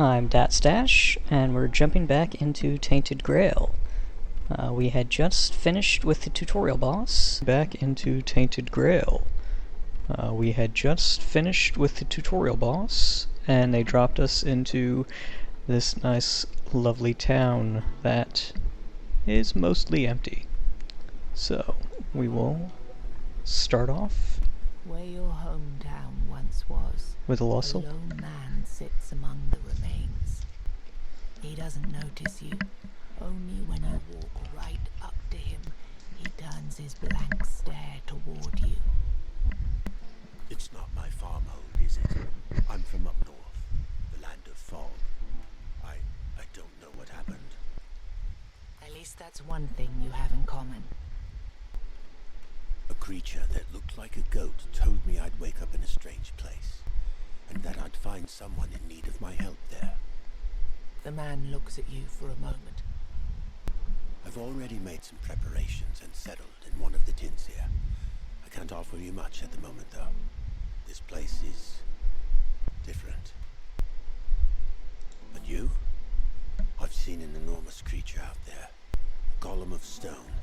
I'm DatStash, and we're jumping back into Tainted Grail. We had just finished with the tutorial boss. Back into Tainted Grail. We had just finished with the tutorial boss, and they dropped us into this nice, lovely town that is mostly empty. So, we will start off where your hometown once was. with a lost soul. A lone man sits among the remains. He doesn't notice you. Only when I walk right up to him, he turns his blank stare toward you. It's not my farmhold, is it? I'm from up north, the land of fog. I don't know what happened. At least that's one thing you have in common. A creature that looked like a goat told me I'd wake up in a strange place, and that I'd find someone in need of my help there. The man looks at you for a moment. I've already made some preparations and settled in one of the tents here. I can't offer you much at the moment, though. This place is different. But you? I've seen an enormous creature out there. A golem of stone.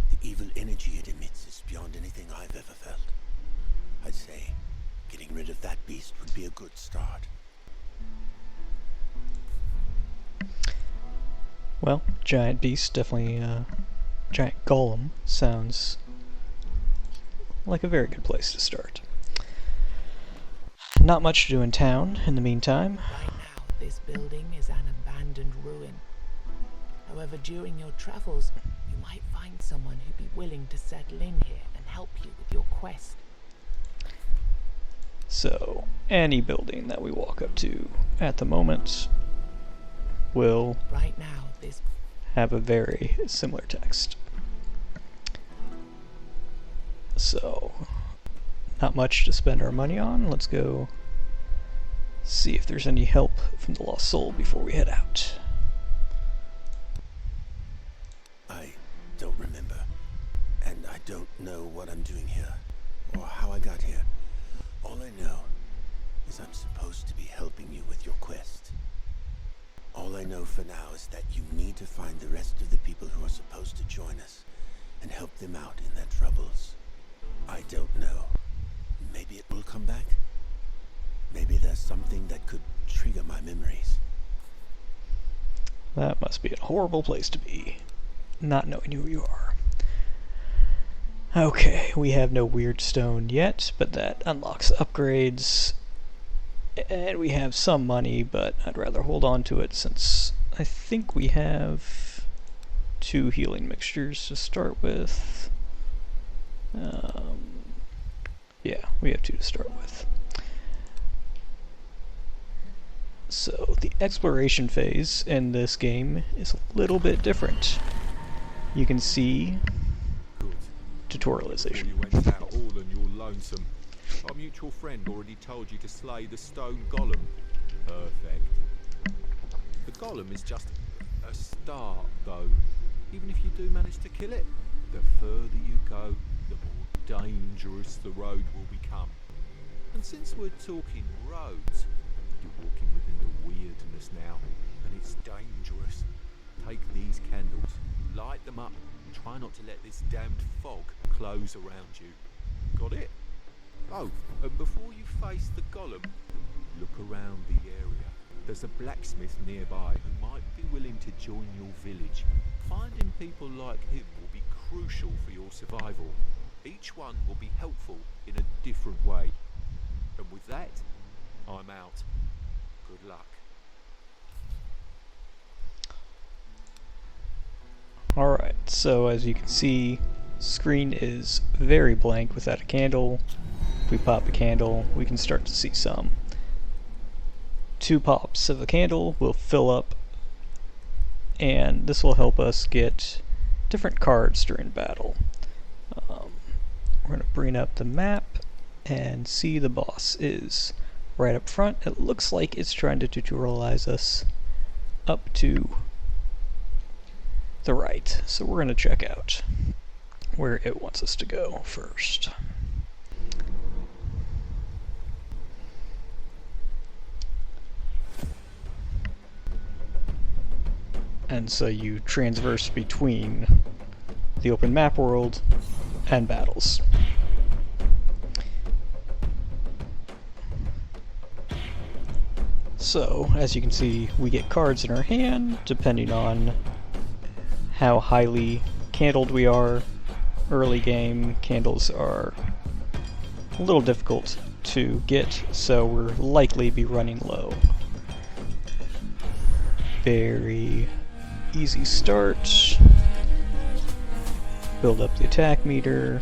The evil energy it emits is beyond anything I've ever felt. I'd say getting rid of that beast would be a good start. Well, giant beast, definitely, giant golem sounds like a very good place to start. Not much to do in town in the meantime. Right now, this building is an abandoned ruin. However, during your travels, you might find someone who'd be willing to settle in here and help you with your quest. So, any building that we walk up to at the moment will Right now, this have a very similar text. So, not much to spend our money on. Let's go see if there's any help from the lost soul before we head out. I don't remember, and I don't know what I'm doing here, or how I got here. All I know is I'm supposed to be helping you with your quest. All I know for now is that you need to find the rest of the people who are supposed to join us and help them out in their troubles. I don't know. Maybe it will come back. Maybe there's something that could trigger my memories. That must be a horrible place to be, not knowing who you are. Okay, we have no weird stone yet, but that unlocks upgrades. And we have some money, but I'd rather hold on to it since I think we have 2 healing mixtures to start with. Yeah, we have 2 to start with. So the exploration phase in this game is a little bit different. You can see tutorialization. You went out all and you're lonesome. Our mutual friend already told you to slay the stone golem. Perfect. The golem is just a start, though. Even if you do manage to kill it, the further you go, the more dangerous the road will become. And since we're talking roads, you're walking within the weirdness now, and it's dangerous. Take these candles, light them up, and try not to let this damned fog close around you. Got it? Oh, and before you face the golem, look around the area. There's a blacksmith nearby who might be willing to join your village. Finding people like him will be crucial for your survival. Each one will be helpful in a different way. And with that, I'm out. Good luck. Alright, so as you can see, screen is very blank without a candle. If we pop a candle, we can start to see some. 2 pops of the candle will fill up, and this will help us get different cards during battle. We're going to bring up the map and see the boss is right up front. It looks like it's trying to tutorialize us up to the right, so we're going to check out where it wants us to go first. and so you transverse between the open map world and battles. So, as you can see, we get cards in our hand depending on how highly candled we are. Early game, candles are a little difficult to get, so we're likely be running low. Very easy start. Build up the attack meter.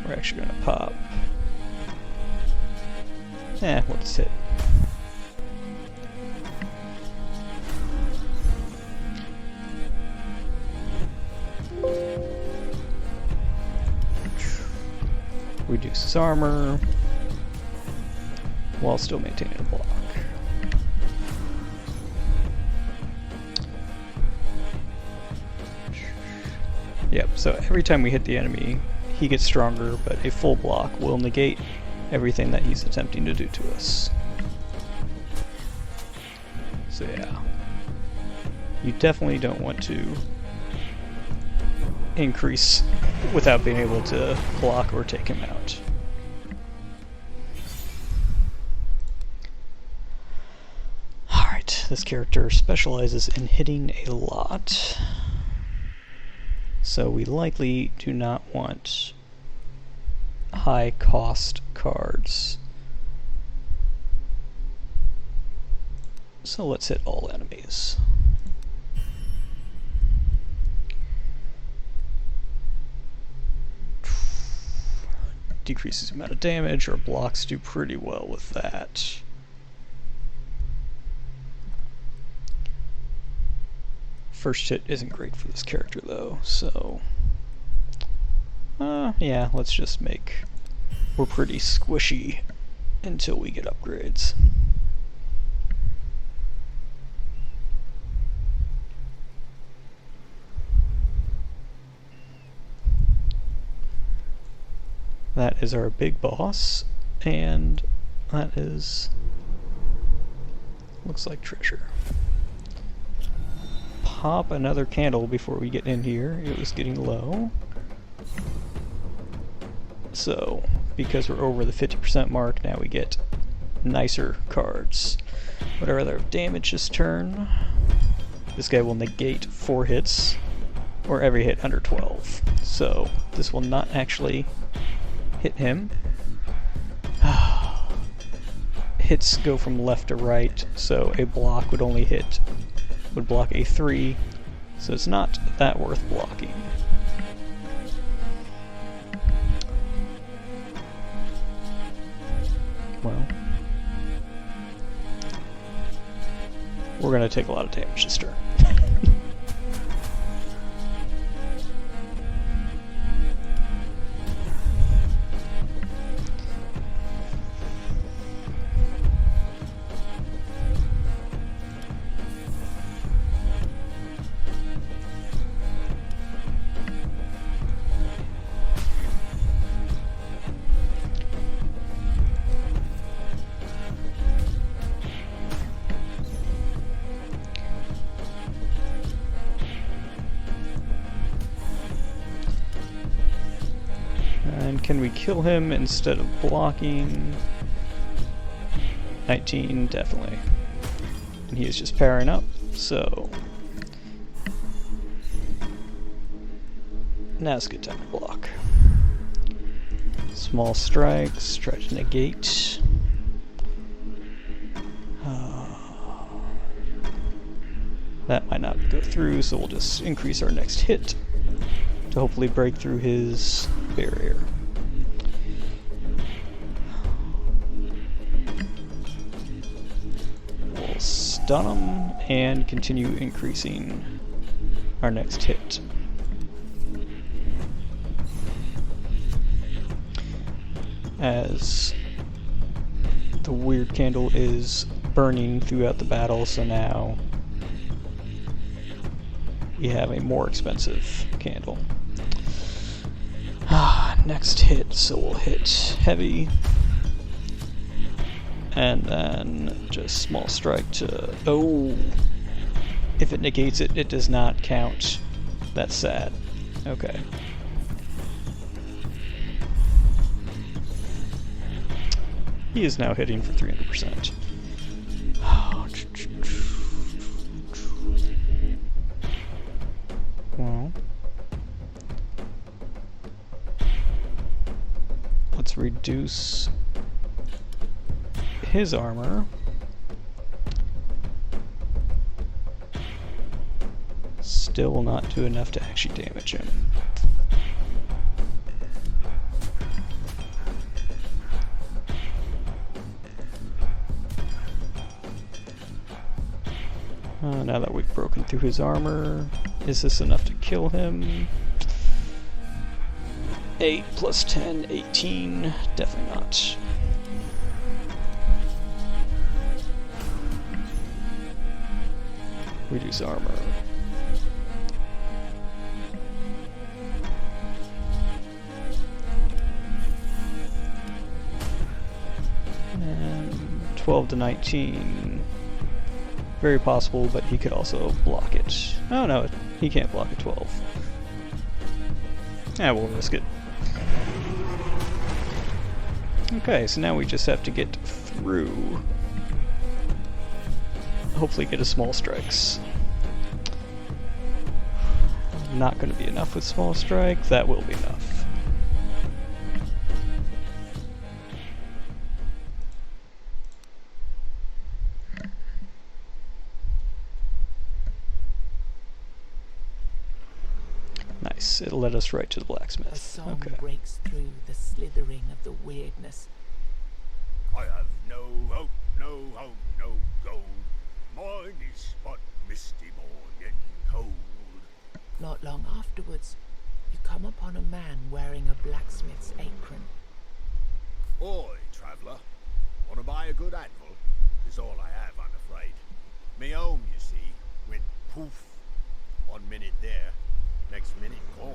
We're actually going to pop. Let's hit. Reduce his armor while still maintaining a block. Yep, so every time we hit the enemy, he gets stronger, but a full block will negate everything that he's attempting to do to us. So yeah, you definitely don't want to increase without being able to block or take him out. Alright, this character specializes in hitting a lot, so we likely do not want high cost cards. So let's hit all enemies. Decreases the amount of damage, or blocks do pretty well with that. First hit isn't great for this character though, so yeah, let's just make we're pretty squishy until we get upgrades. That is our big boss, and that is looks like treasure. Pop another candle before we get in here. It was getting low. So, because we're over the 50% mark, now we get nicer cards. Whatever their damage this turn, this guy will negate 4 hits, or every hit under 12. So, this will not actually hit him. Hits go from left to right, so a block would block a 3, so it's not that worth blocking. Well, we're going to take a lot of damage this turn. And can we kill him instead of blocking? 19, definitely. And he is just powering up, so now's a good time to block. Small strikes, try to negate. That might not go through, so we'll just increase our next hit to hopefully break through his barrier. We'll stun him and continue increasing our next hit. As the weird candle is burning throughout the battle, so now we have a more expensive candle. Next hit, so we'll hit heavy. And then just small strike to... Oh! If it negates it, it does not count. That's sad. Okay. He is now hitting for 300%. Well, let's reduce his armor. Still will not do enough to actually damage him. Now that we've broken through his armor, is this enough to kill him? 8 plus 10, 18. Definitely not. Reduce armor. And 12 to 19. Very possible, but he could also block it. Oh no, he can't block a 12. Yeah, we'll risk it. Okay, so now we just have to get through. Hopefully get a small strikes. Not going to be enough with small strike. That will be enough. Nice. It'll let us right to the A blacksmith. song Okay. breaks through the slithering of the weirdness. I have no hope, no home, no gold. Mine is but misty morning cold. Not long afterwards, you come upon a man wearing a blacksmith's apron. Oi, traveller. Want to buy a good anvil? Is all I have, I'm afraid. Me home, you see, went poof. 1 minute there, next minute gone.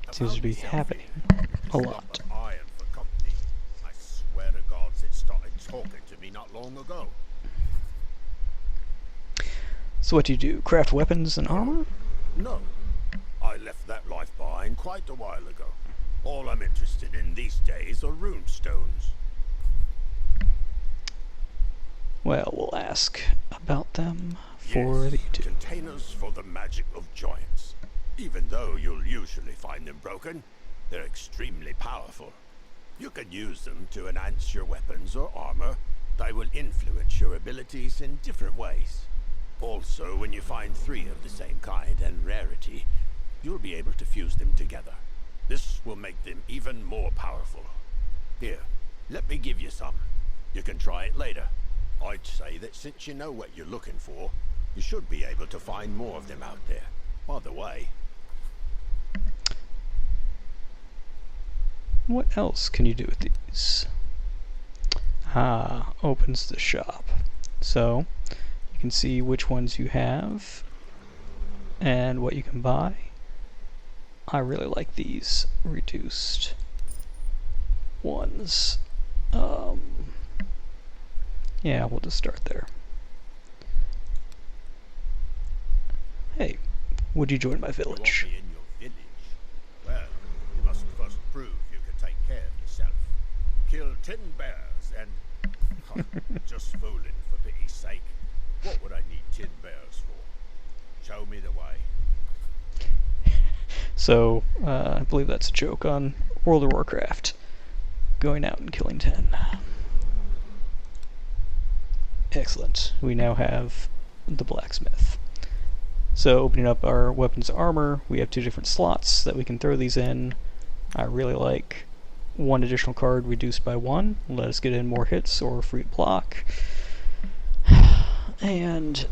I Seems to found be myself happening here, a just lot. up an iron for company. I swear to gods it started talking to me not long ago. So what do you do? Craft weapons and armor? No, I left that life behind quite a while ago. All I'm interested in these days are rune stones. Well, we'll ask about them for Yes, the YouTube. containers for the magic of giants. Even though you'll usually find them broken, they're extremely powerful. You can use them to enhance your weapons or armor. They will influence your abilities in different ways. Also, when you find 3 of the same kind and rarity, you'll be able to fuse them together. This will make them even more powerful. Here, let me give you some. You can try it later. I'd say that since you know what you're looking for, you should be able to find more of them out there. By the way, What else can you do with these? Ah, opens the shop. So, you can see which ones you have and what you can buy. I really like these reduced ones. Yeah, we'll just start there. Hey, would you join my you want village? me in your village? Well, you must first prove you can take care of yourself. Kill 10 bears and... just fooling, for pity's sake. What would I need 10 bears for? Show me the way. So, I believe that's a joke on World of Warcraft. Going out and killing 10. Excellent. We now have the blacksmith. So, opening up our weapons armor, we have 2 different slots that we can throw these in. I really like 1 additional card reduced by 1. Let us get in more hits or free block. And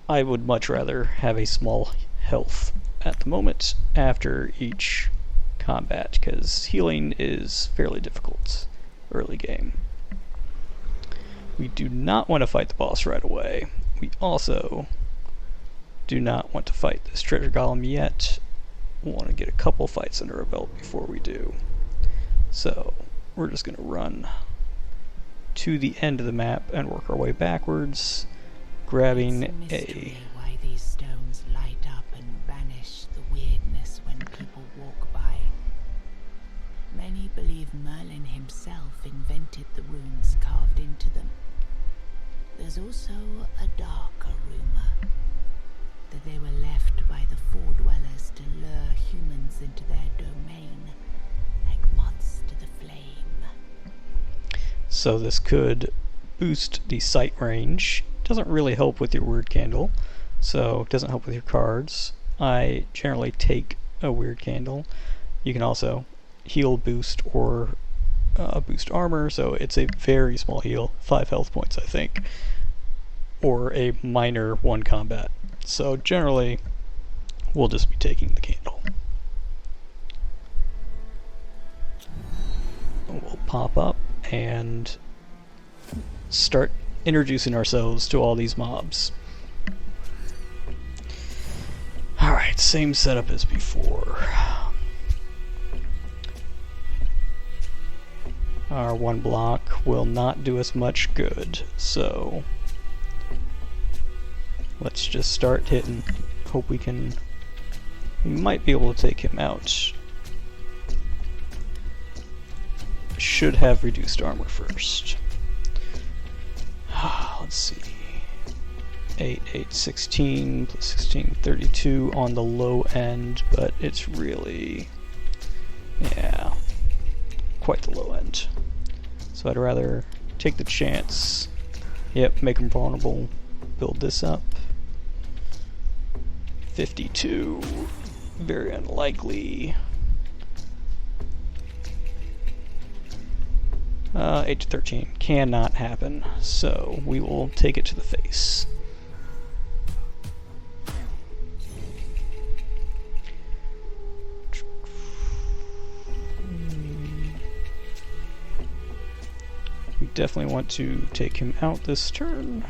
I would much rather have a small health at the moment after each combat, because healing is fairly difficult early game. We do not want to fight the boss right away. We also do not want to fight this treasure golem yet. We want to get a couple fights under our belt before we do. So we're just going to run to the end of the map and work our way backwards, grabbing It's a a... mystery why these stones light up and banish the weirdness when people walk by. Many believe Merlin himself invented the runes carved into them. There's also a darker rumor that they were left by the Four Dwellers to lure humans into their domain, like moths to the flame. So this could boost the sight range. Doesn't really help with your word candle, so it doesn't help with your cards. I generally take a weird candle. You can also heal boost or boost armor, so it's a very small heal, 5 health points I think, or a minor 1 combat. So generally we'll just be taking the candle. We'll pop up and start introducing ourselves to all these mobs. Alright, same setup as before. Our 1 block will not do us much good, so let's just start hitting. Hope we might be able to take him out. Should have reduced armor first. Let's see. 8, 8, 16, plus 16, 32 on the low end, but it's really, yeah, quite the low end. So I'd rather take the chance. Yep, make him vulnerable. Build this up. 52, very unlikely. 8 to 13 cannot happen, so we will take it to the face. We definitely want to take him out this turn,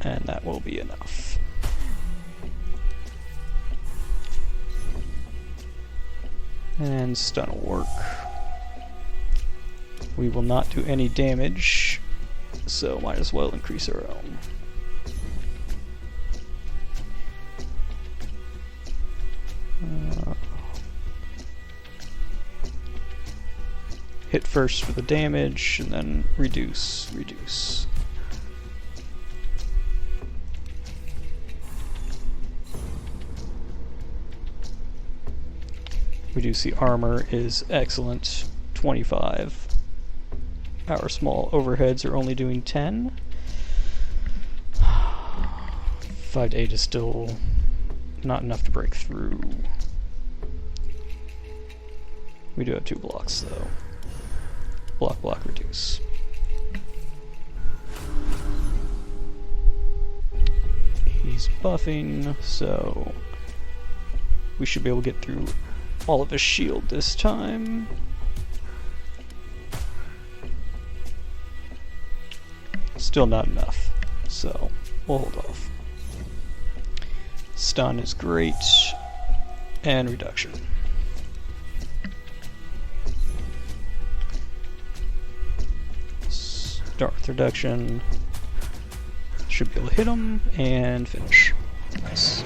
and that will be enough. And stun will work. We will not do any damage, so might as well increase our own. Hit first for the damage, and then reduce. Reduce the armor is excellent, 25. Our small overheads are only doing 10. 5 to 8 is still not enough to break through. We do have 2 blocks though. Block, reduce. He's buffing, so we should be able to get through all of his shield this time. Still not enough, so we'll hold off. Stun is great, and reduction. Start with reduction. Should be able to hit him and finish. Nice.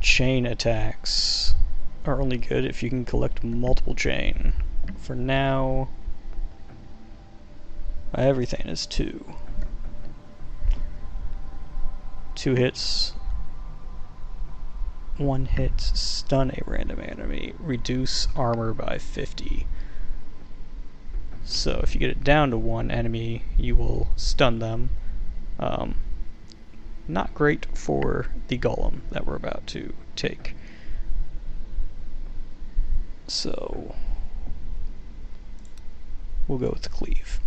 Chain attacks are only good if you can collect multiple chain. For now, everything is 2. 2 hits, 1 hit, stun a random enemy, reduce armor by 50. So if you get it down to 1 enemy, you will stun them. Not great for the golem that we're about to take. So we'll go with the cleave.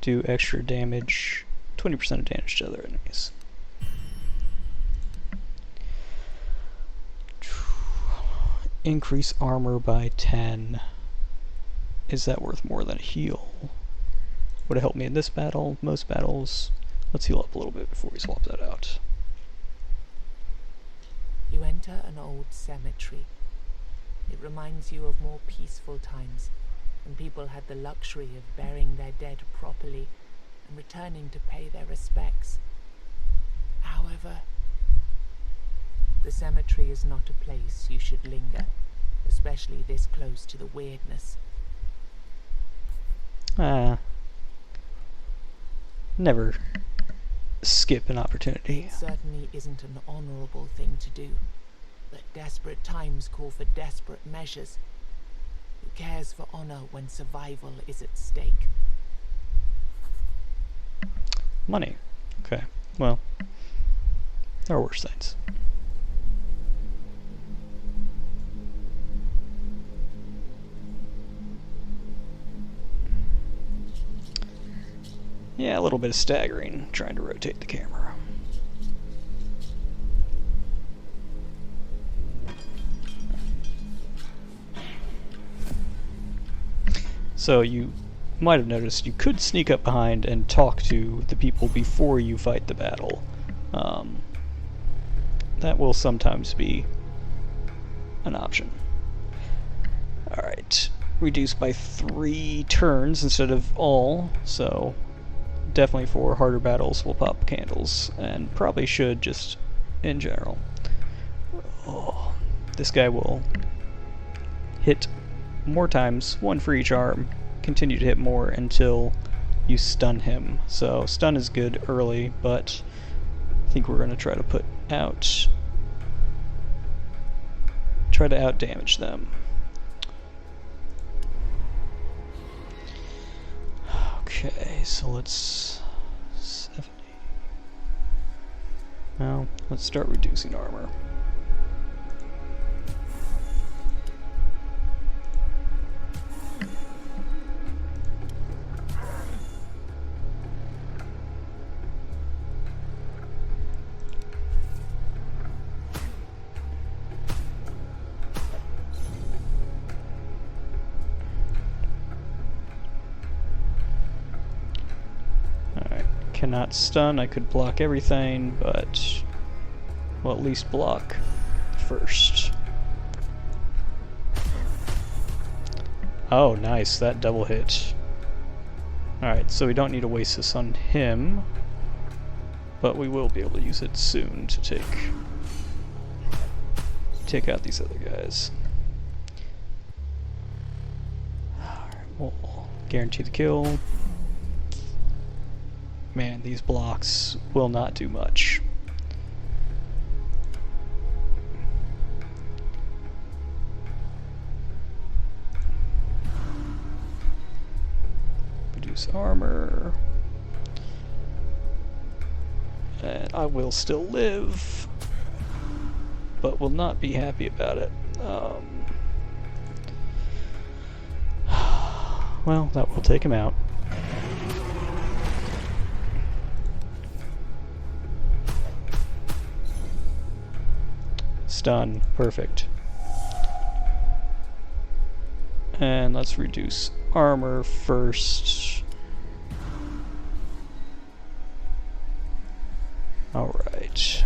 Do extra damage, 20% of damage to other enemies. Increase armor by 10. Is that worth more than a heal? Would it help me in this battle? Most battles? Let's heal up a little bit before we swap that out. enter an old cemetery. It reminds you of more peaceful times, when people had the luxury of burying their dead properly and returning to pay their respects. However, the cemetery is not a place you should linger, especially this close to the weirdness. Never skip an opportunity. It certainly isn't an honorable thing to do, but desperate times call for desperate measures. Who cares for honor when survival is at stake? Money. Okay, well, there are worse things. Yeah, a little bit of staggering trying to rotate the camera. So you might have noticed you could sneak up behind and talk to the people before you fight the battle. That will sometimes be an option. Alright, reduced by 3 turns instead of all, so definitely for harder battles we'll pop candles, and probably should just in general. Oh, this guy will hit more times, 1 for each arm, continue to hit more until you stun him. So stun is good early, but I think we're going to try to out damage them. Okay, so let's 70. Well, let's start reducing armor. Cannot stun. I could block everything, but well, at least block first. Oh, nice, that double hit. Alright, so we don't need to waste this on him, but we will be able to use it soon to take out these other guys. Alright, we'll guarantee the kill. Man, these blocks will not do much. Reduce armor. And I will still live, but will not be happy about it. Well, that will take him out. Stun, perfect. And let's reduce armor first. Alright.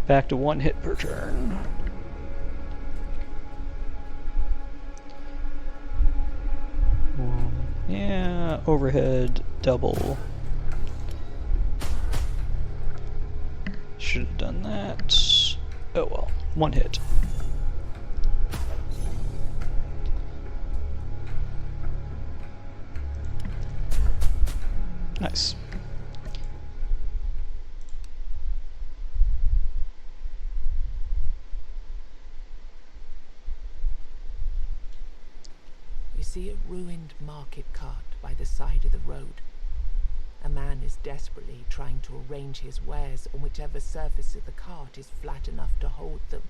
Back to 1 hit per turn. Yeah, overhead, double. Should have done that. Oh well, 1 hit. Nice. You see a ruined market cart by the side of the road. A man is desperately trying to arrange his wares on whichever surface of the cart is flat enough to hold them.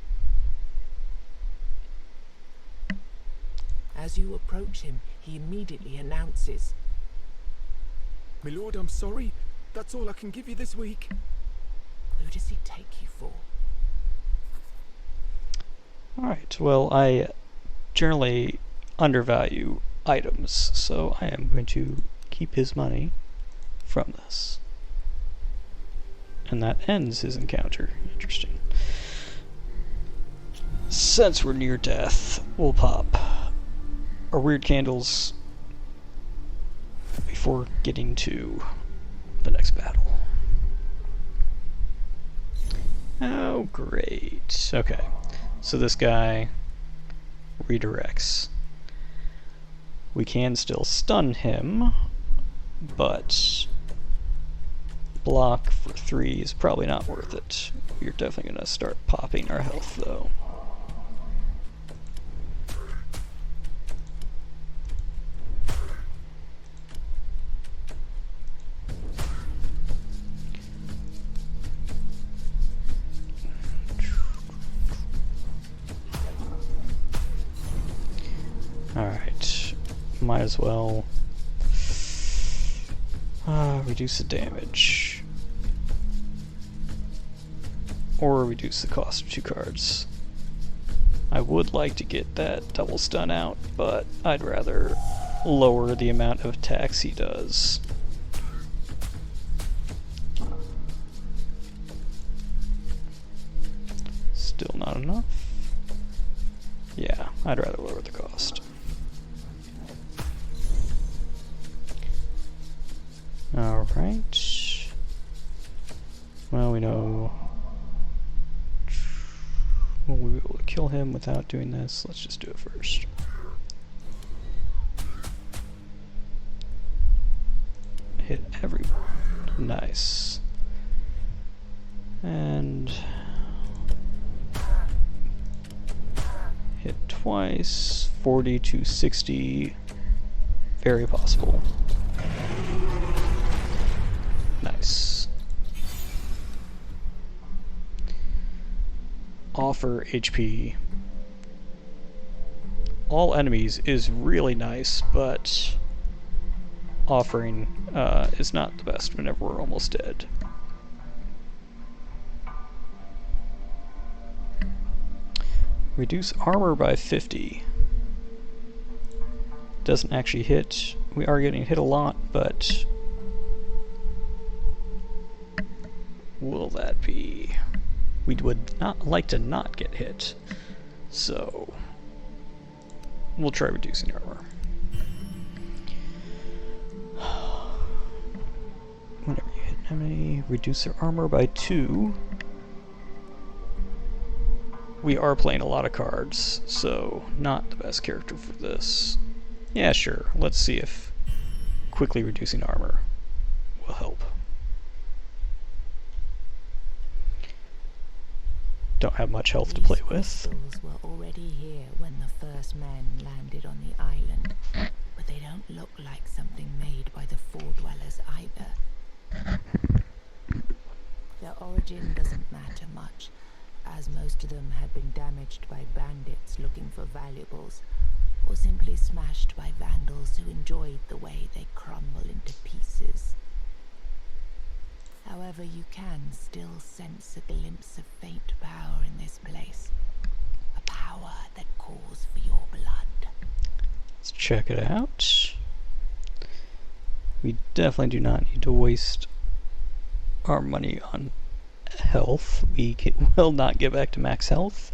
As you approach him, he immediately announces, My lord, I'm sorry. That's all I can give you this week. "Who does he take you for?" Alright, well, I generally undervalue items, so I am going to keep his money from this. And that ends his encounter. Interesting. since we're near death, we'll pop our weird candles before getting to the next battle. Oh, great. Okay, so this guy redirects. We can still stun him, but block for 3 is probably not worth it. We're definitely going to start popping our health, though. Alright, might as well reduce the damage. Or reduce the cost of 2 cards. I would like to get that double stun out, but I'd rather lower the amount of attacks he does. Still not enough? Yeah, I'd rather lower the cost. Alright. Well, we know we'll be able to kill him without doing this. Let's just do it first. Hit everyone. Nice. And hit twice. 40 to 60. Very possible. Nice. Offer HP. All enemies is really nice, but offering is not the best whenever we're almost dead. Reduce armor by 50. Doesn't actually hit. We are getting hit a lot, but will that be... We would not like to not get hit, so we'll try reducing armor. Whenever you hit an enemy, reduce their armor by 2. We are playing a lot of cards, so not the best character for this. Yeah, sure. Let's see if quickly reducing armor will help. Don't have much health to play with. Crystals were already here when the first men landed on the island, but they don't look like something made by the Four Dwellers either. Their origin doesn't matter much, as most of them had been damaged by bandits looking for valuables, or simply smashed by vandals who enjoyed the way they crumble into pieces. However, you can still sense a glimpse of faint power in this place. A power that calls for your blood. Let's check it out. We definitely do not need to waste our money on health. We will not get back to max health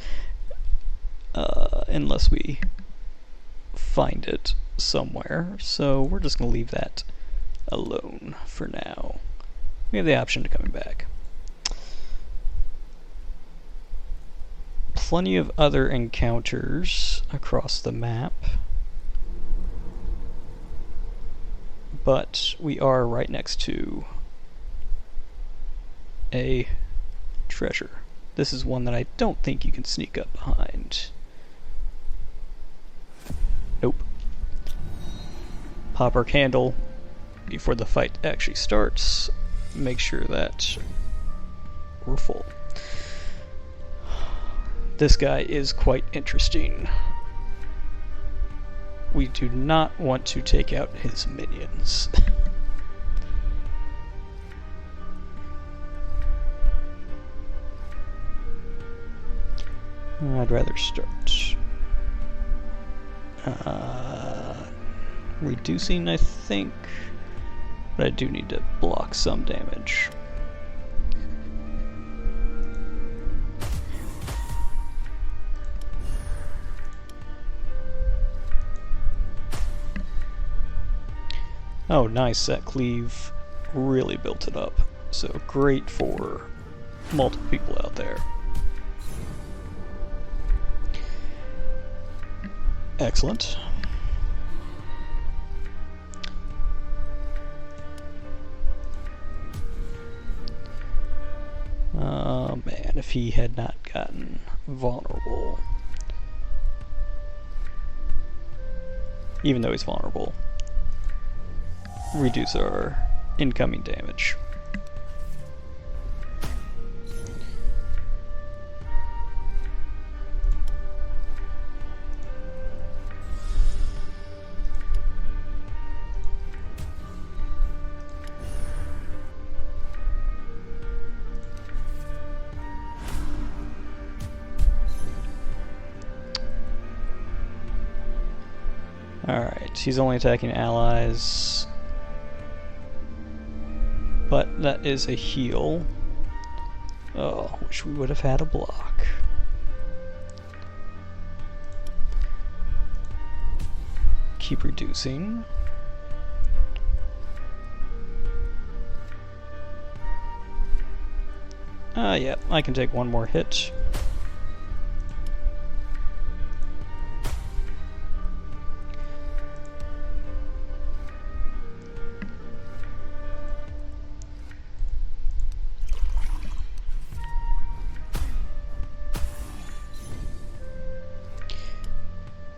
unless we find it somewhere. So we're just going to leave that alone for now. We have the option to coming back. Plenty of other encounters across the map, but we are right next to a treasure. This is one that I don't think you can sneak up behind. Nope. Pop our candle before the fight actually starts. Make sure that we're full. This guy is quite interesting. We do not want to take out his minions. I'd rather start reducing, I think. But I do need to block some damage. Oh, nice. That cleave really built it up. So great for multiple people out there. Excellent. Oh man, if he had not gotten vulnerable. Even though he's vulnerable. Reduce our incoming damage. Alright, he's only attacking allies. But that is a heal. Oh, wish we would have had a block. Keep reducing. Yeah, I can take one more hit.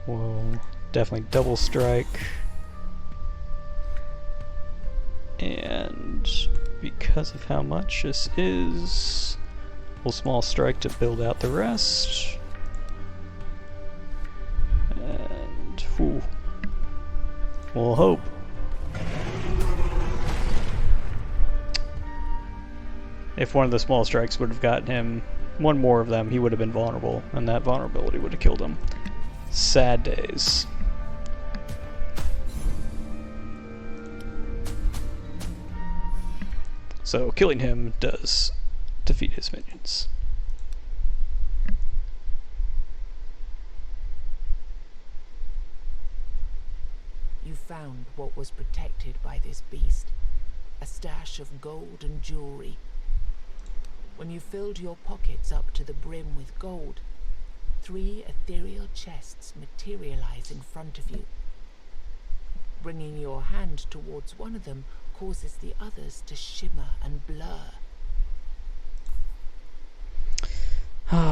We'll definitely double strike. And because of how much this is, we'll small strike to build out the rest. And whew, we'll hope. If one of the small strikes would have gotten him one more of them, he would have been vulnerable, and that vulnerability would have killed him. Sad days. So killing him does defeat his minions. You found what was protected by this beast, a stash of gold and jewelry. When you filled your pockets up to the brim with gold, 3 ethereal chests materialize in front of you. Bringing your hand towards one of them causes the others to shimmer and blur.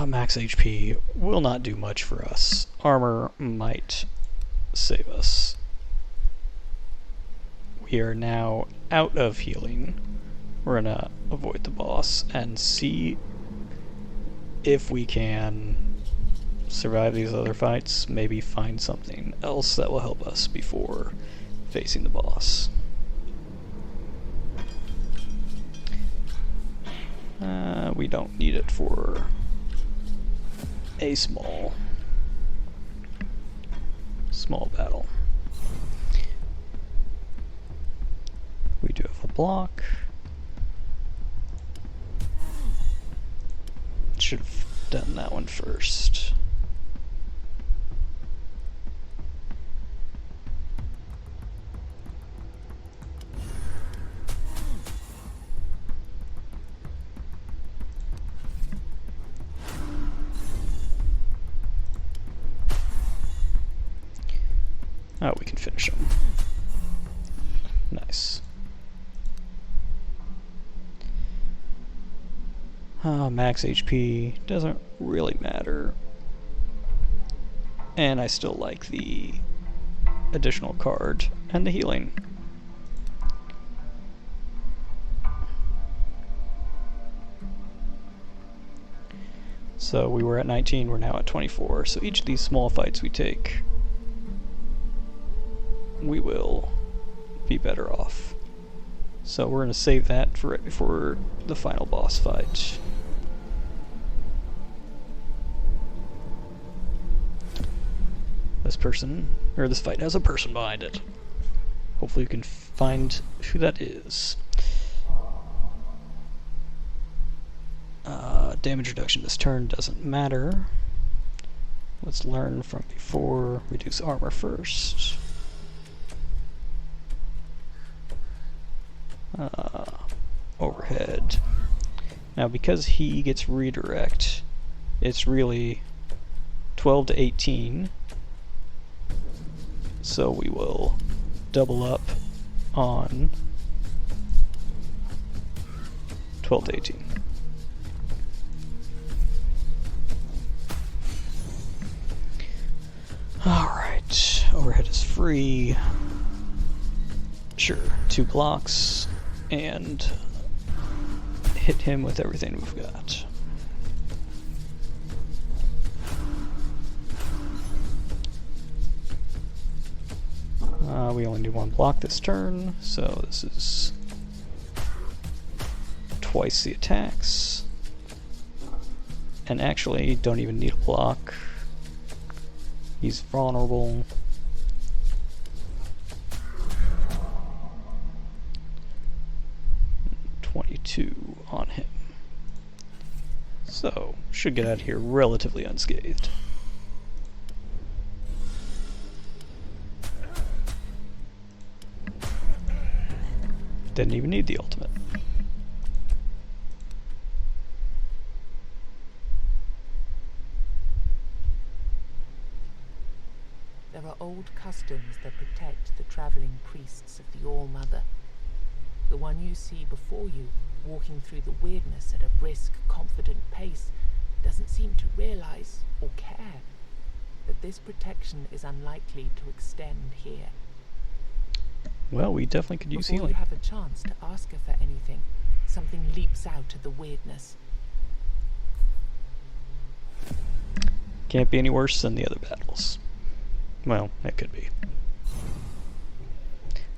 Max HP will not do much for us. Armor might save us. We are now out of healing. We're gonna avoid the boss and see if we can survive these other fights, maybe find something else that will help us before facing the boss. We don't need it for a small battle. We do have a block. Should have done that one first. Oh, we can finish him. Nice. Max HP doesn't really matter. And I still like the additional card and the healing. So we were at 19, we're now at 24. So each of these small fights we take, we will be better off. So we're going to save that for right before the final boss fight. This fight has a person behind it. Hopefully you can find who that is. Damage reduction this turn doesn't matter. Let's learn from before. Reduce armor first. overhead. Now because he gets redirect, it's really 12 to 18. So we will double up on 12 to 18. Alright, overhead is free. Sure, 2 blocks, and hit him with everything we've got. We only need 1 block this turn, so this is twice the attacks. And actually, don't even need a block. He's vulnerable. .22 on him. So, should get out of here relatively unscathed. Didn't even need the ultimate. There are old customs that protect the traveling priests of the All-Mother. The one you see before you, walking through the weirdness at a brisk, confident pace, doesn't seem to realize or care that this protection is unlikely to extend here. Well, we definitely could use Before healing. you have a chance to ask her for anything, something leaps out of the weirdness. Can't be any worse than the other battles. Well, it could be.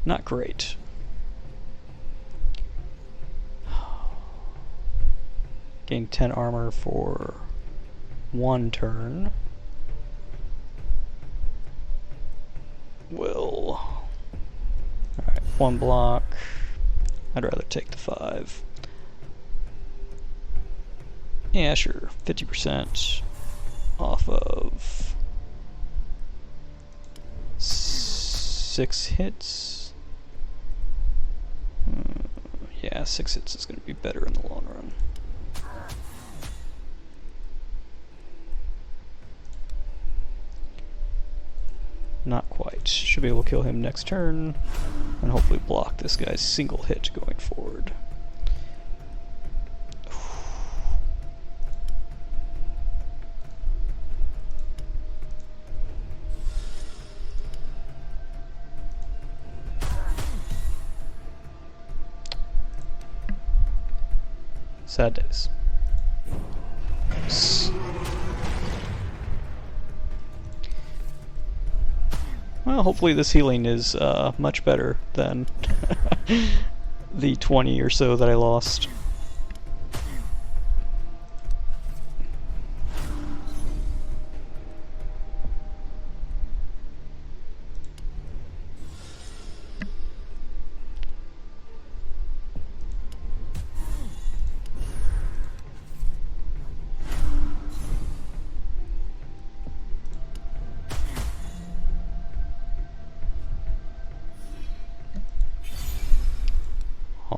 Not great. Gain 10 armor for 1 turn. Will... Alright, 1 block. I'd rather take the 5. Yeah, sure. 50% off of 6 hits. Yeah, 6 hits is going to be better in the long run. Not quite. Should be able to kill him next turn, and hopefully block this guy's single hit going forward. Sad days. Well, hopefully this healing is much better than the 20 or so that I lost.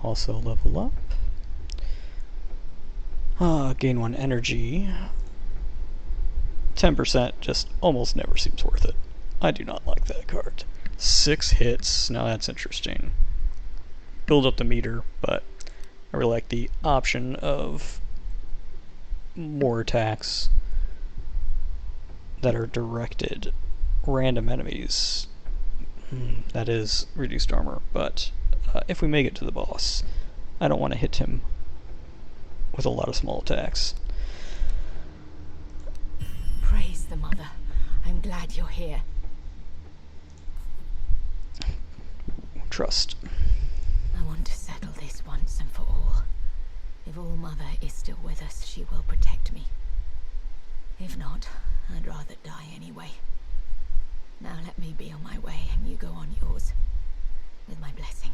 Also level up. Gain 1 energy. 10% just almost never seems worth it. I do not like that card. 6 hits, now that's interesting. Build up the meter, but I really like the option of more attacks that are directed random enemies. That is reduced armor, but if we make it to the boss, I don't want to hit him with a lot of small attacks. Praise the Mother. I'm glad you're here. Trust. I want to settle this once and for all. If All-Mother is still with us, she will protect me. If not, I'd rather die anyway. Now let me be on my way and you go on yours. With my blessing.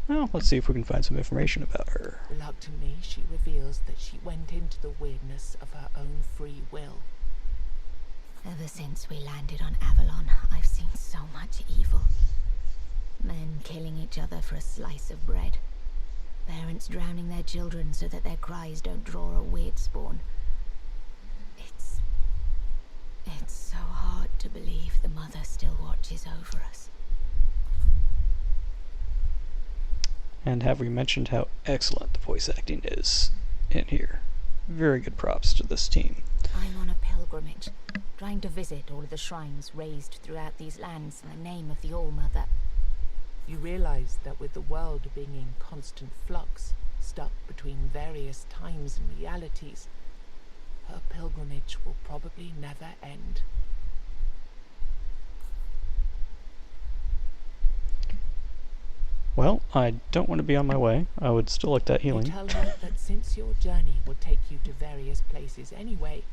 Well, let's see if we can find some information about her. Reluctantly, she reveals that she went into the weirdness of her own free will. Ever since we landed on Avalon, I've seen so much evil. Men killing each other for a slice of bread. Parents drowning their children so that their cries don't draw a weird spawn. It's so hard to believe the mother still watches over us. And have we mentioned how excellent the voice acting is in here? Very good props to this team. I'm on a pilgrimage, trying to visit all of the shrines raised throughout these lands in the name of the All-Mother. You realize that with the world being in constant flux, stuck between various times and realities, her pilgrimage will probably never end. Well, I don't want to be on my way. I would still like that You healing. tell her that since your journey will take you to various places anyway,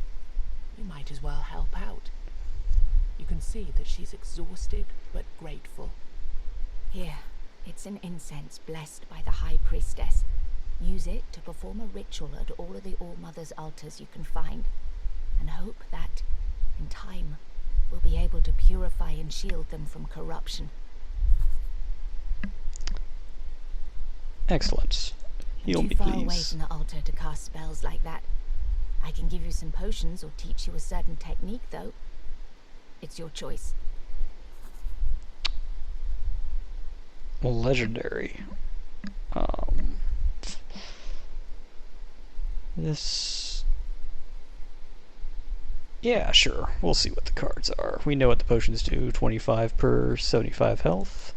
you might as well help out. You can see that she's exhausted but grateful. Here, it's an incense blessed by the High Priestess. Use it to perform a ritual at all of the All-Mother's altars you can find, and hope that, in time, we'll be able to purify and shield them from corruption. Excellent. Heal I'm me, too far away please. from the altar to cast spells like that. I can give you some potions or teach you a certain technique, though. It's your choice. Legendary. This... Yeah, sure. We'll see what the cards are. We know what the potions do. 25 per 75 health.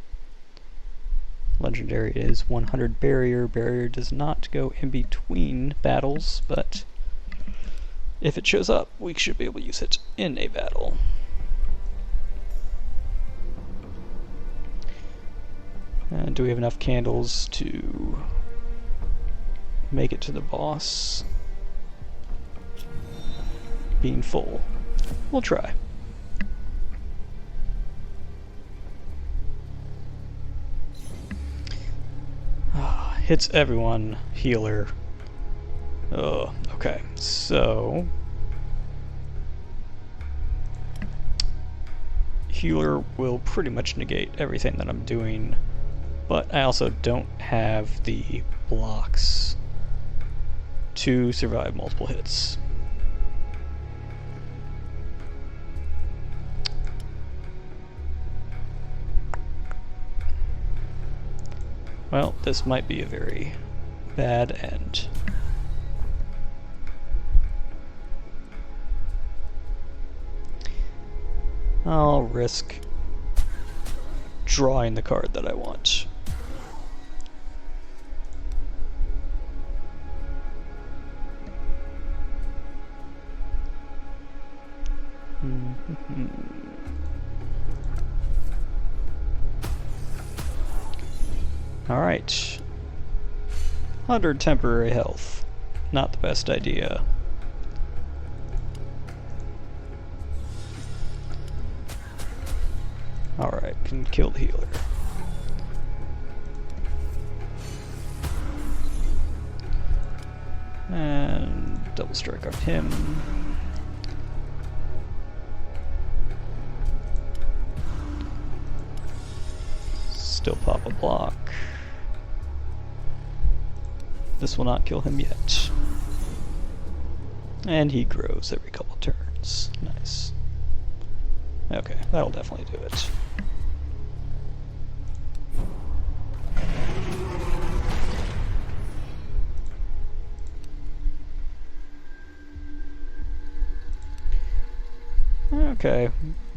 Legendary is 100 barrier. Barrier does not go in between battles, but if it shows up, we should be able to use it in a battle. And do we have enough candles to make it to the boss? Being full. We'll try. Hits everyone. Healer. Oh, okay. So... Healer will pretty much negate everything that I'm doing, but I also don't have the blocks to survive multiple hits. Well, this might be a very bad end. I'll risk drawing the card that I want. Alright. 100 temporary health. Not the best idea. Alright, can kill the healer. And double strike on him. Still pop a block. This will not kill him yet. And he grows every couple turns. Nice. Okay, that'll definitely do it. Okay,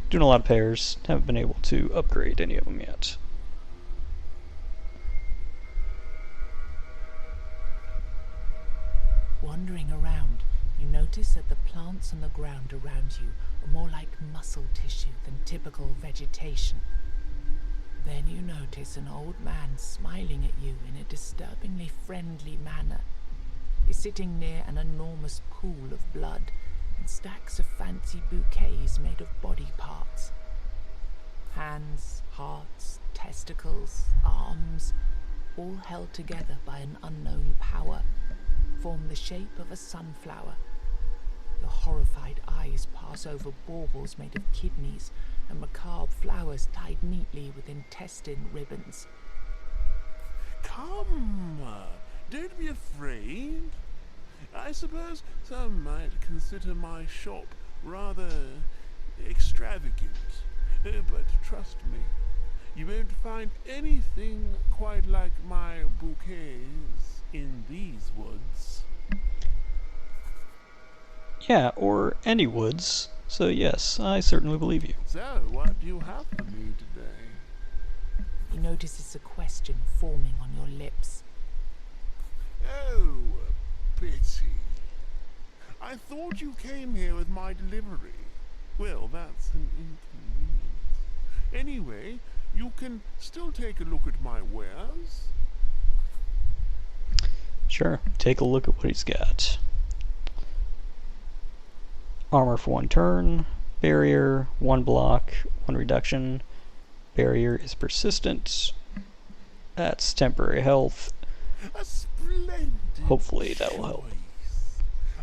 doing a lot of pairs. Haven't been able to upgrade any of them yet. Wandering around, you notice that the plants on the ground around you are more like muscle tissue than typical vegetation. Then you notice an old man smiling at you in a disturbingly friendly manner. He's sitting near an enormous pool of blood and stacks of fancy bouquets made of body parts. Hands, hearts, testicles, arms, all held together by an unknown power, form the shape of a sunflower. Your horrified eyes pass over baubles made of kidneys and macabre flowers tied neatly with intestine ribbons. Come, don't be afraid. I suppose some might consider my shop rather extravagant, but trust me, you won't find anything quite like my bouquets in these woods. Yeah, or any woods. So yes, I certainly believe you. So, what do you have for me today? He notices a question forming on your lips. Oh, pity. I thought you came here with my delivery. Well, that's an inconvenience. Anyway, you can still take a look at my wares. Sure, take a look at what he's got. Armor for 1 turn, barrier, 1 block, 1 reduction. Barrier is persistent. That's temporary health. A splendid Hopefully that will help. choice.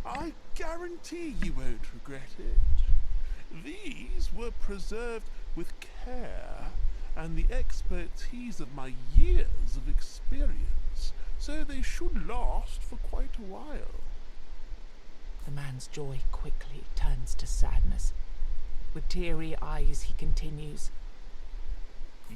I guarantee you won't regret it. These were preserved with care and the expertise of my years of experience, so they should last for quite a while. The man's joy quickly turns to sadness. With teary eyes, he continues.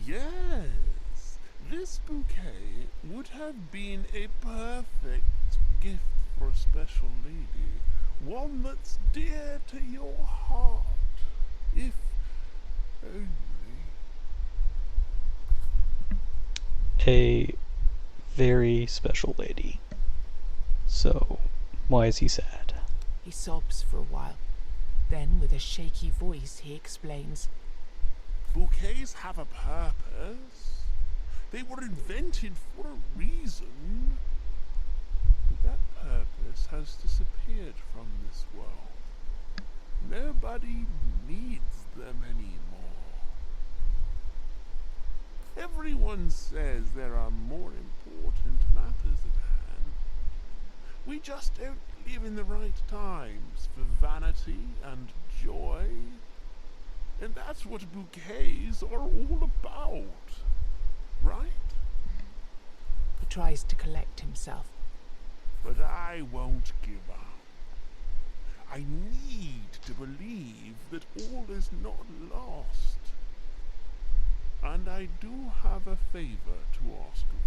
Yes, this bouquet would have been a perfect gift for a special lady, one that's dear to your heart, if only. A very special lady. So, why is he sad? He sobs for a while. Then, with a shaky voice, he explains. Bouquets have a purpose. They were invented for a reason. But that purpose has disappeared from this world. Nobody needs them anymore. Everyone says there are more important matters at hand. We just don't live in the right times for vanity and joy. And that's what bouquets are all about, right? He tries to collect himself. But I won't give up. I need to believe that all is not lost. And I do have a favor to ask of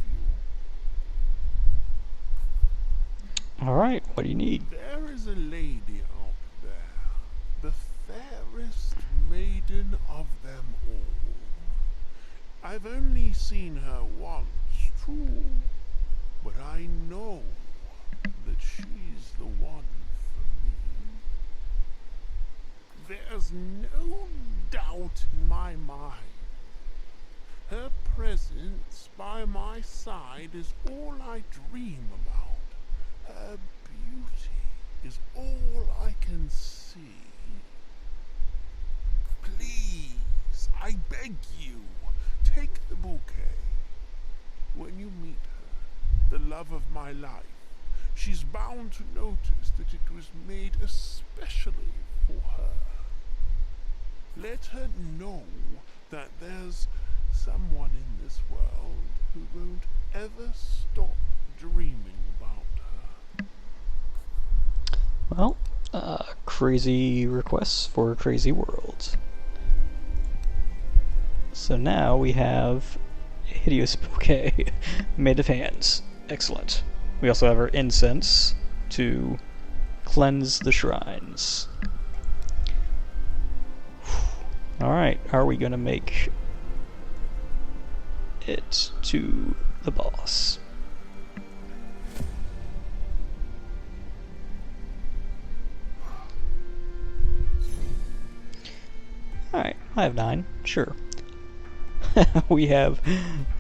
you. Alright, what do you need? There is a lady out there, the fairest maiden of them all. I've only seen her once, true, but I know that she's the one for me. There's no doubt in my mind. Her presence by my side is all I dream about. Her beauty is all I can see. Please, I beg you, take the bouquet. When you meet her, the love of my life, she's bound to notice that it was made especially for her. Let her know that there's someone in this world who won't ever stop dreaming about her. Well, crazy requests for a crazy world. So now we have a hideous bouquet made of hands. Excellent. We also have our incense to cleanse the shrines. Alright, are we gonna make it to the boss? Alright, I have 9, sure. We have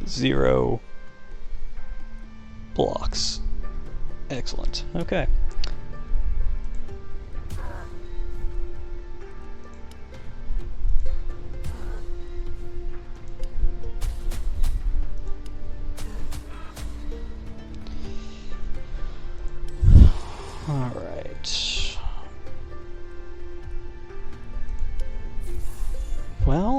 0 blocks. Excellent, okay. Alright. Well,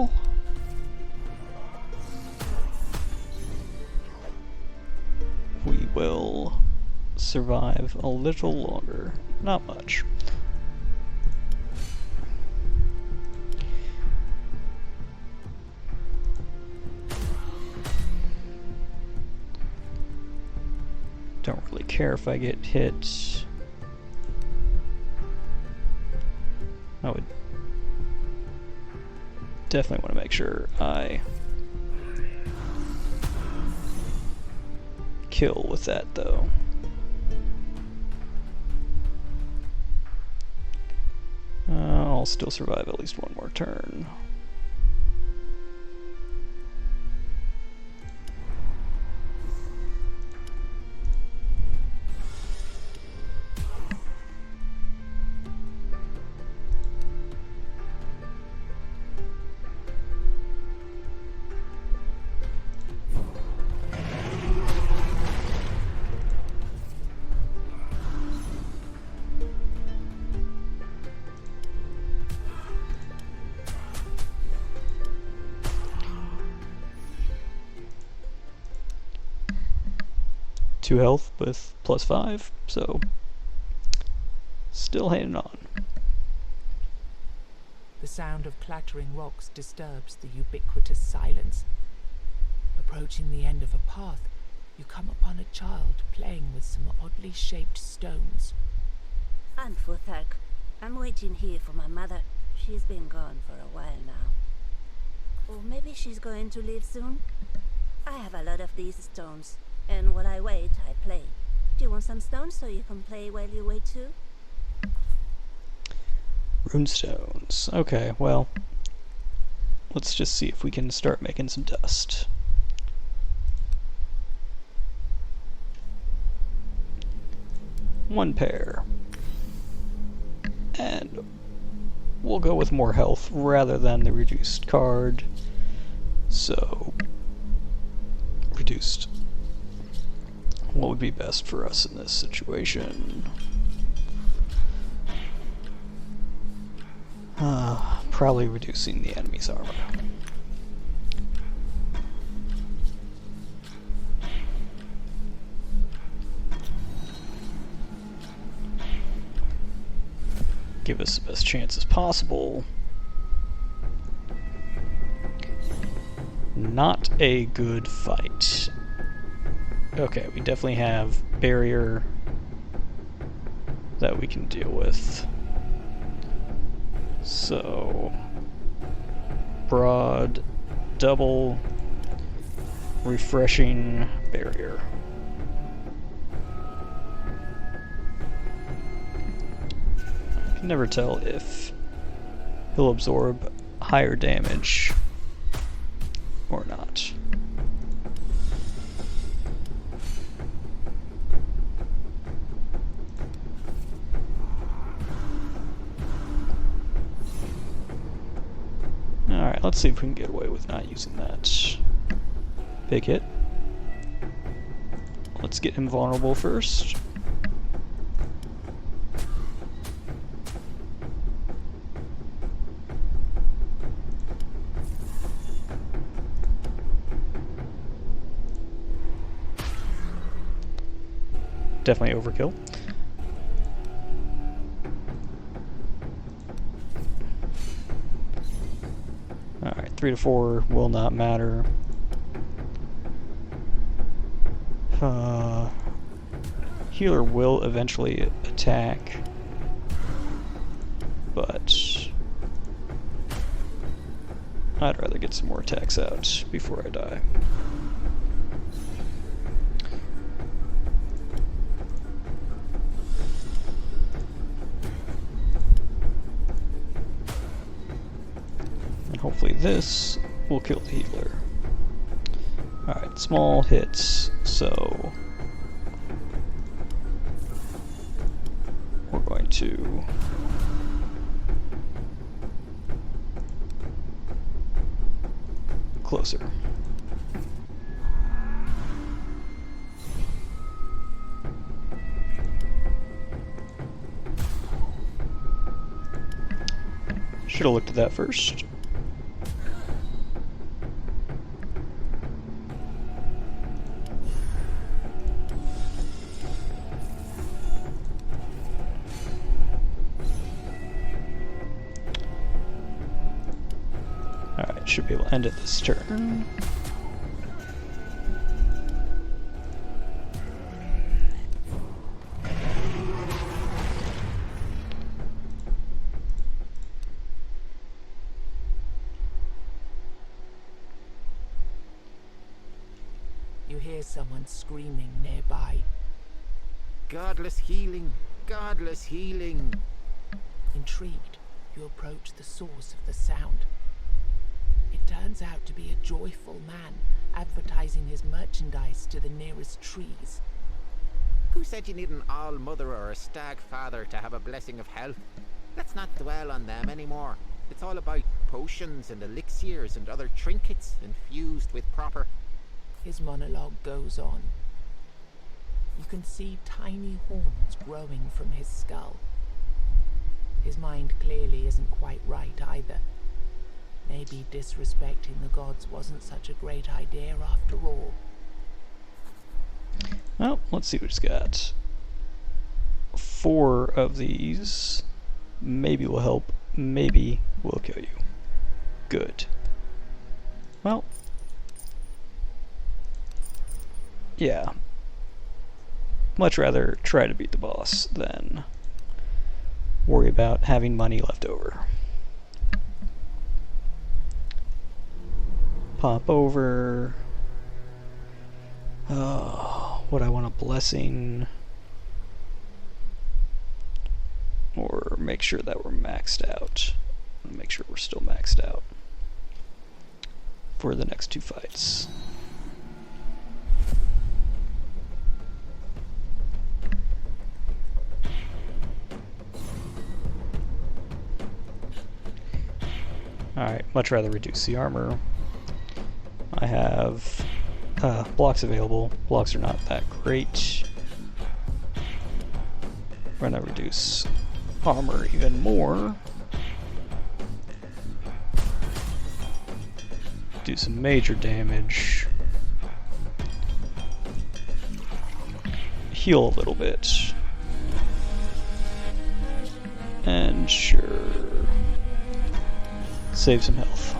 survive a little longer. Not much. Don't really care if I get hit. I would definitely want to make sure I kill with that, though. I'll still survive at least one more turn. Two health with +5, so still hanging on. The sound of clattering rocks disturbs the ubiquitous silence. Approaching the end of a path, you come upon a child playing with some oddly shaped stones. I'm Futhark. I'm waiting here for my mother. She's been gone for a while now. Or maybe she's going to leave soon. I have a lot of these stones. And while I wait, I play. Do you want some stones so you can play while you wait too? Runestones. Okay, well, let's just see if we can start making some dust. One pair. And we'll go with more health rather than the reduced card. So, reduced. What would be best for us in this situation? Probably reducing the enemy's armor. Give us the best chances possible. Not a good fight. Okay, we definitely have barrier that we can deal with. So, broad, double, refreshing barrier. I can never tell if he'll absorb higher damage or not. Alright, let's see if we can get away with not using that. Big hit. Let's get him vulnerable first. Definitely overkill. Alright, 3 to 4 will not matter. Healer will eventually attack, but I'd rather get some more attacks out before I die. And hopefully this will kill the healer. Alright, small hits, so we're going to closer. Should have looked at that first. should be able to end it this turn. You hear someone screaming nearby. Godless healing! Godless healing! Intrigued, you approach the source of the sound. It turns out to be a joyful man advertising his merchandise to the nearest trees. Who said you need an all-mother or a stag-father to have a blessing of health? Let's not dwell on them anymore. It's all about potions and elixirs and other trinkets infused with proper... His monologue goes on. You can see tiny horns growing from his skull. His mind clearly isn't quite right either. Maybe disrespecting the gods wasn't such a great idea after all. Well, let's see what he's got. 4 of these. Maybe will help. Maybe will kill you. Good. Well. Yeah. Much rather try to beat the boss than worry about having money left over. Pop over. Would I want a blessing? Or make sure that we're maxed out. Make sure we're still maxed out for the next 2 fights. Alright, much rather reduce the armor. I have blocks available. Blocks are not that great. We're gonna reduce armor even more. Do some major damage. Heal a little bit. And sure. Save some health.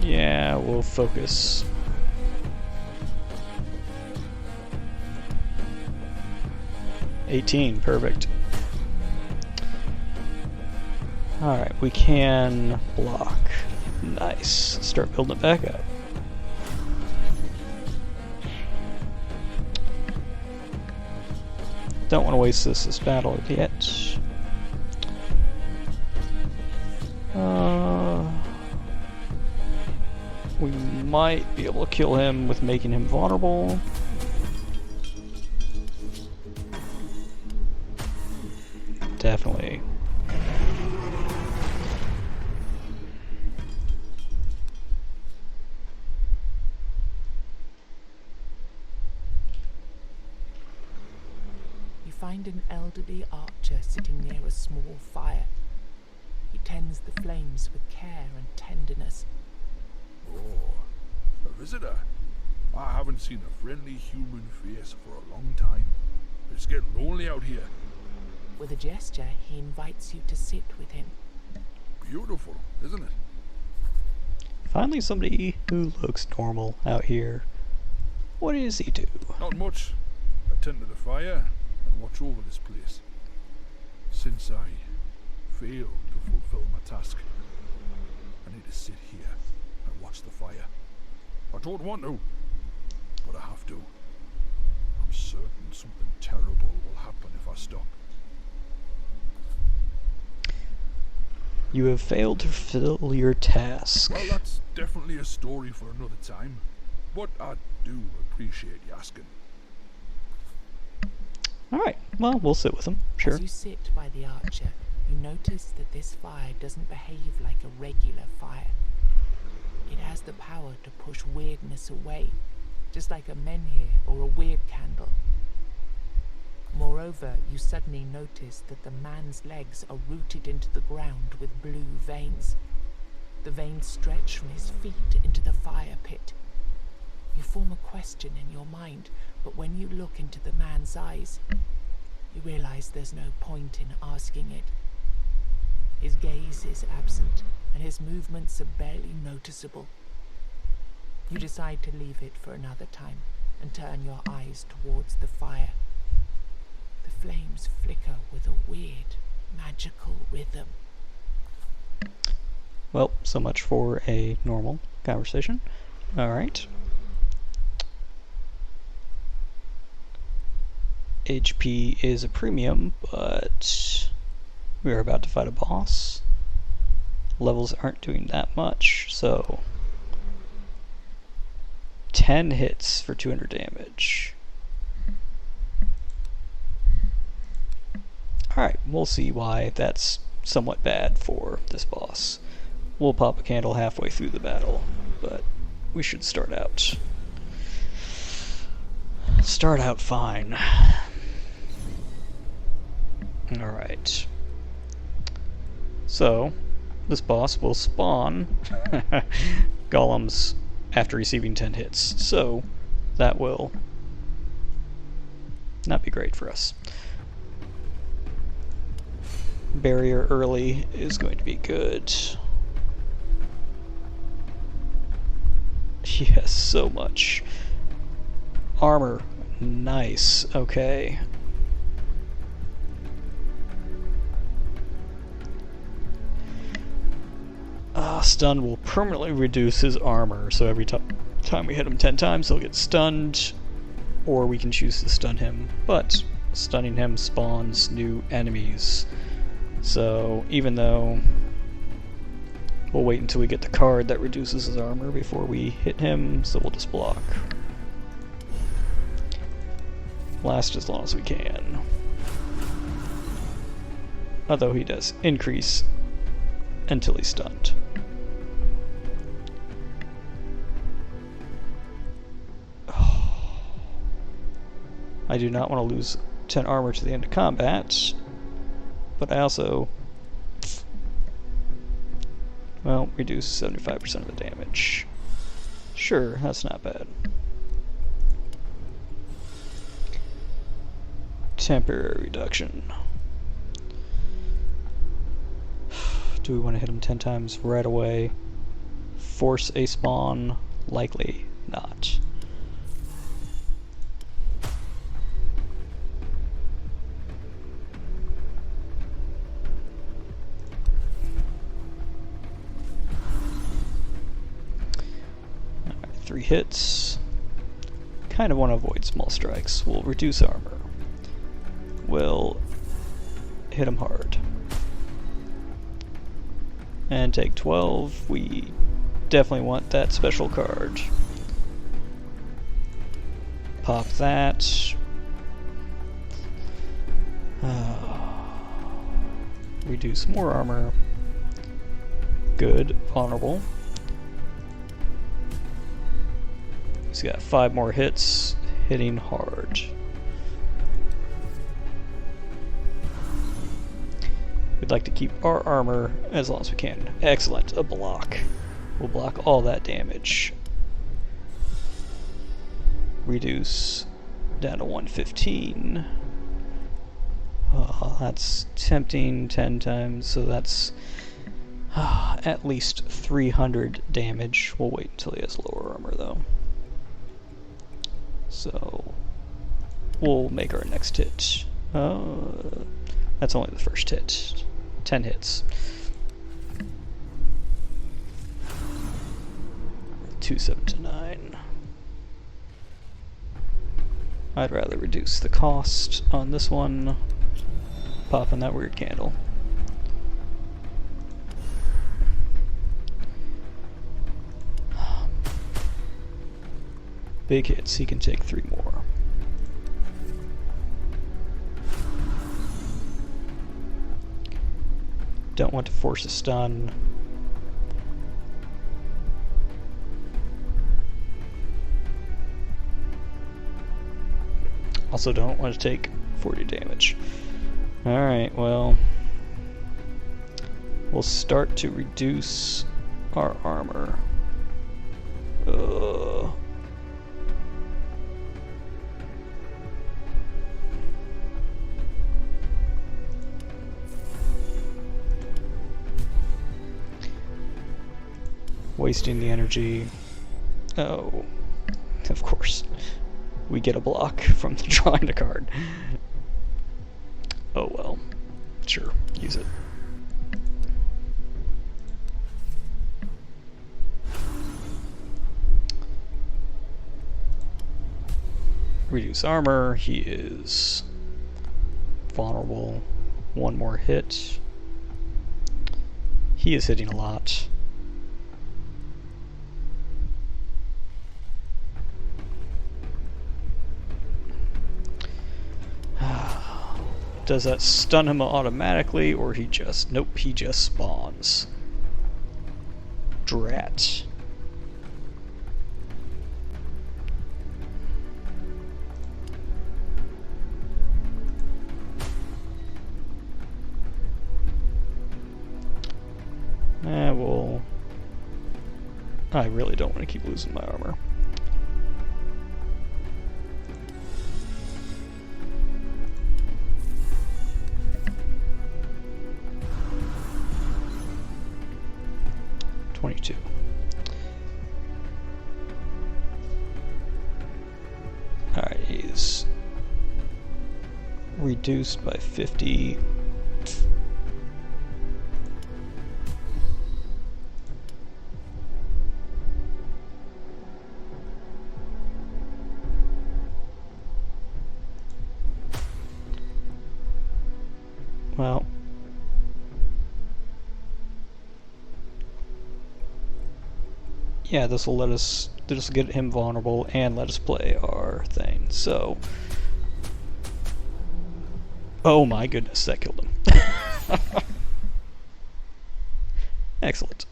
Yeah, we'll focus. $18, perfect. Alright, we can block. Nice. Start building it back up. Don't want to waste this battle yet. We might be able to kill him with making him vulnerable. Definitely. Find an elderly archer sitting near a small fire. He tends the flames with care and tenderness. Oh, a visitor. I haven't seen a friendly human face for a long time. It's getting lonely out here. With a gesture, he invites you to sit with him. Beautiful, isn't it? Finally somebody who looks normal out here. What does he do? Not much. I tend to the fire and watch over this place. Since I failed to fulfill my task, I need to sit here and watch the fire. I don't want to, but I have to. I'm certain something terrible will happen if I stop. You have failed to fulfill your task. Well, that's definitely a story for another time, but I do appreciate you asking. Alright, well, we'll sit with him, sure. As you sit by the archer, you notice that this fire doesn't behave like a regular fire. It has the power to push weirdness away, just like a menhir or a weird candle. Moreover, you suddenly notice that the man's legs are rooted into the ground with blue veins. The veins stretch from his feet into the fire pit. You form a question in your mind, but when you look into the man's eyes, you realize there's no point in asking it. His gaze is absent, and his movements are barely noticeable. You decide to leave it for another time and turn your eyes towards the fire. The flames flicker with a weird, magical rhythm. Well, so much for a normal conversation. Alright. HP is a premium, but we are about to fight a boss. Levels aren't doing that much, so 10 hits for 200 damage. Alright, we'll see why that's somewhat bad for this boss. We'll pop a candle halfway through the battle, but we should start out fine. Alright. So, this boss will spawn golems after receiving 10 hits, so that will not be great for us. Barrier early is going to be good. Yes, so much. Armor. Nice. Okay. Stun will permanently reduce his armor, so every time we hit him 10 times, he'll get stunned, or we can choose to stun him, but stunning him spawns new enemies. So even though we'll wait until we get the card that reduces his armor before we hit him, so we'll just block. Last as long as we can. Although he does increase until he's stunned. I do not want to lose 10 armor to the end of combat, but I also, well, reduce 75% of the damage. Sure, that's not bad. Temporary reduction. Do we want to hit him 10 times right away? Force a spawn? Likely not. Alright, 3 hits. Kind of want to avoid small strikes. We'll reduce armor. We'll hit him hard. And take 12. We definitely want that special card. Pop that. Reduce more armor. Good. Vulnerable. He's got 5 more hits. Hitting hard. We'd like to keep our armor as long as we can. Excellent, a block. We'll block all that damage. Reduce down to 115. Oh, that's tempting 10 times, so that's at least 300 damage. We'll wait until he has lower armor though. So we'll make our next hit. That's only the first hit. 10 hits. 279. I'd rather reduce the cost on this one. Popping that weird candle. Big hits, he can take 3 more. Don't want to force a stun. Also don't want to take 40 damage. Alright, well, we'll start to reduce our armor. Wasting the energy. Oh, of course. We get a block from drawing a card. Oh well. Sure, use it. Reduce armor. He is vulnerable. One more hit. He is hitting a lot. Does that stun him automatically, or he just... Nope, he just spawns. Drat. Well... I really don't want to keep losing my armor. Alright, he's reduced by 50. Well, yeah, this will get him vulnerable and let us play our thing. So, oh my goodness, that killed him. Excellent.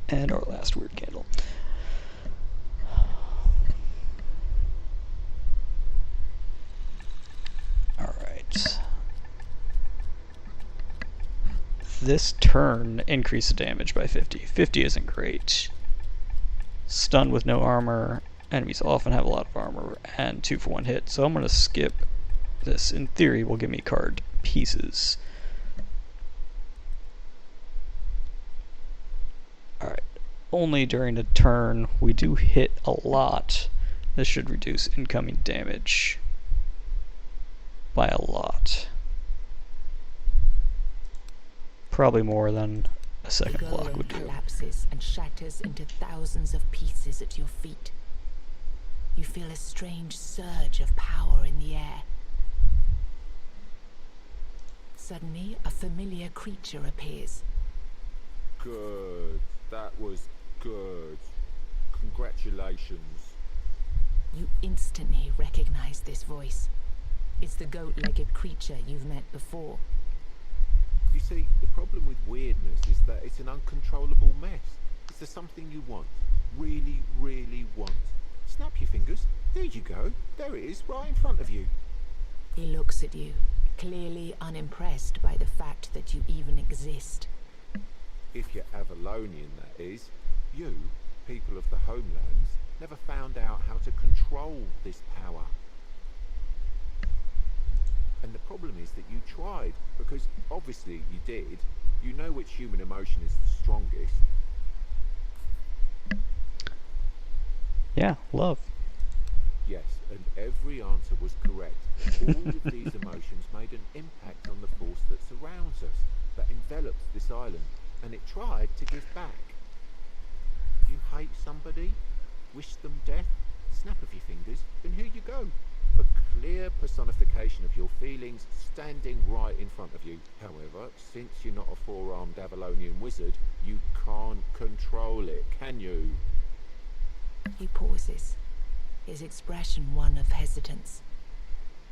And our last weird candle. Alright. This turn increased the damage by 50. 50 isn't great. Stun with no armor. Enemies often have a lot of armor and 2 for 1 hit. So I'm going to skip this. In theory, will give me card pieces. Alright. Only during the turn we do hit a lot. This should reduce incoming damage by a lot. Probably more than a second block would do. The golem collapses and shatters into thousands of pieces at your feet. You feel a strange surge of power in the air. Suddenly, a familiar creature appears. Good. That was good. Congratulations. You instantly recognize this voice. It's the goat-legged creature you've met before. You see, the problem with weirdness is that it's an uncontrollable mess. Is there something you want? Really, really want? Snap your fingers. There you go. There it is, right in front of you. He looks at you, clearly unimpressed by the fact that you even exist. If you're Avalonian, that is. You, people of the homelands, never found out how to control this power. And the problem is that you tried, because obviously you did. You know which human emotion is the strongest. Yeah, love. Yes, and every answer was correct. All of these emotions made an impact on the force that surrounds us, that envelops this island, and it tried to give back. You hate somebody? Wish them death? Snap of your fingers, and here you go. A clear personification of your feelings standing right in front of you. However, since you're not a four-armed Avalonian wizard, you can't control it, can you? He pauses, his expression one of hesitance.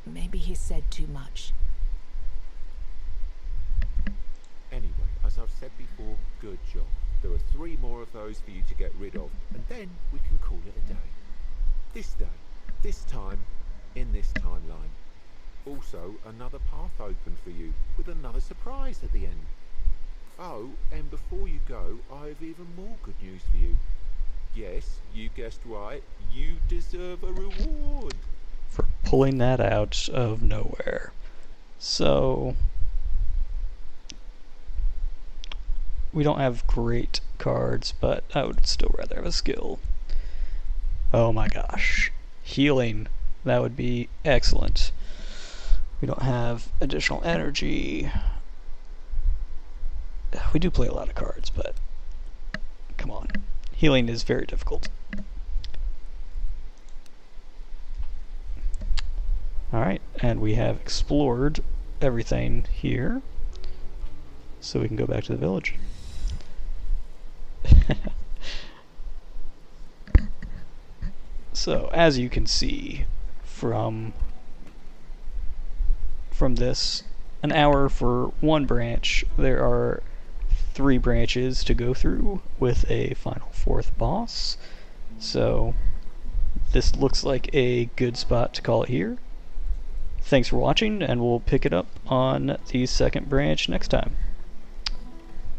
Maybe he said too much. Anyway, as I've said before, good job. There are 3 more of those for you to get rid of, and then we can call it a day. This day, this time, in this timeline. also another path open for you, with another surprise at the end. Oh, and before you go, I have even more good news for you. Yes, you guessed right, you deserve a reward. For pulling that out of nowhere. So, we don't have great cards, but I would still rather have a skill. Oh my gosh. Healing. That would be excellent. We don't have additional energy. We do play a lot of cards, but come on. Healing is very difficult. Alright, and we have explored everything here. So we can go back to the village. So, as you can see from this, an hour for one branch, there are 3 branches to go through with a final 4th boss. So, this looks like a good spot to call it here. Thanks for watching, and we'll pick it up on the 2nd branch next time.